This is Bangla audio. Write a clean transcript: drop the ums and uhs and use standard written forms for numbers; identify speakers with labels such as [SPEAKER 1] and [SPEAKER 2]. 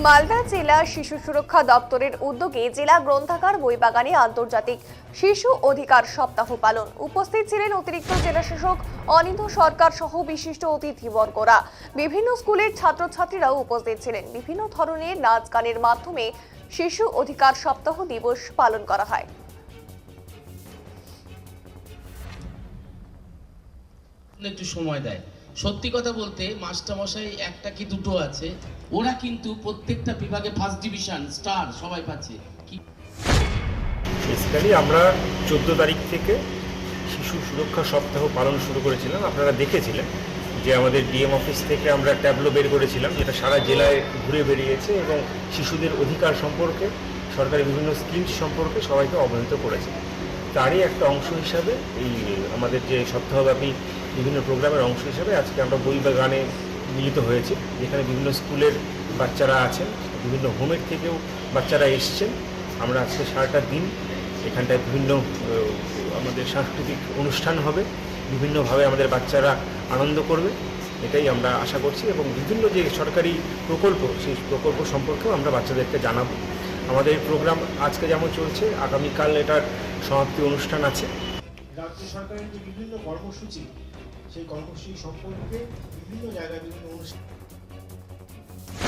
[SPEAKER 1] মালদা জেলা শিশু সুরক্ষা দপ্তরের উদ্যোগে জেলা গ্রন্থাগার বইবাগানে আন্তর্জাতিক শিশু অধিকার সপ্তাহ পালন। উপস্থিত ছিলেন অতিরিক্ত জেলা শাসক অনিন্দ সরকার সহ বিশিষ্ট অতিথিবর্গরা। বিভিন্ন স্কুলের ছাত্রছাত্রীরাও উপস্থিত ছিলেন। বিভিন্ন ধরনের নাচ গানের মাধ্যমে শিশু অধিকার সপ্তাহ দিবস পালন করা হয়।
[SPEAKER 2] একটু সময় দেয়। সত্যি কথা বলতে মাস্টারমশাই একটা কি দুটো আছে, ওরা কিন্তু প্রত্যেকটা বিভাগে ফার্স্ট ডিভিশন স্টার সবাই পাচ্ছে।
[SPEAKER 3] বেসিক্যালি আমরা 14 তারিখ থেকে শিশু সুরক্ষা সপ্তাহ পালন শুরু করেছিলাম। আপনারা দেখেছিলেন যে আমাদের ডিএম অফিস থেকে আমরা ট্যাবলো বের করেছিলাম, যেটা সারা জেলায় ঘুরে বেরিয়েছে এবং শিশুদের অধিকার সম্পর্কে, সরকারি বিভিন্ন স্কিমস সম্পর্কে সবাইকে অবহিত করেছে। তারই একটা অংশ হিসাবে এই আমাদের যে সপ্তাহব্যাপী বিভিন্ন প্রোগ্রামের অংশ হিসাবে আজকে আমরা বইবাগানে মিলিত হয়েছি, যেখানে বিভিন্ন স্কুলের বাচ্চারা আছেন, বিভিন্ন হোমের থেকেও বাচ্চারা এসছেন। আমরা আজকে সারাটা দিন এখানটায় বিভিন্ন আমাদের সাংস্কৃতিক অনুষ্ঠান হবে, বিভিন্নভাবে আমাদের বাচ্চারা আনন্দ করবে, এটাই আমরা আশা করছি। এবং বিভিন্ন যে সরকারি প্রকল্প, সেই প্রকল্প সম্পর্কেও আমরা বাচ্চাদেরকে জানাবো। আমাদের প্রোগ্রাম আজকে যেমন চলছে, আগামীকাল এটার সমাপ্তি অনুষ্ঠান আছে।
[SPEAKER 4] রাজ্য সরকারের যে বিভিন্ন কর্মসূচি, সেই কর্মসূচি সম্পর্কে বিভিন্ন জায়গায় বিভিন্ন অনুষ্ঠান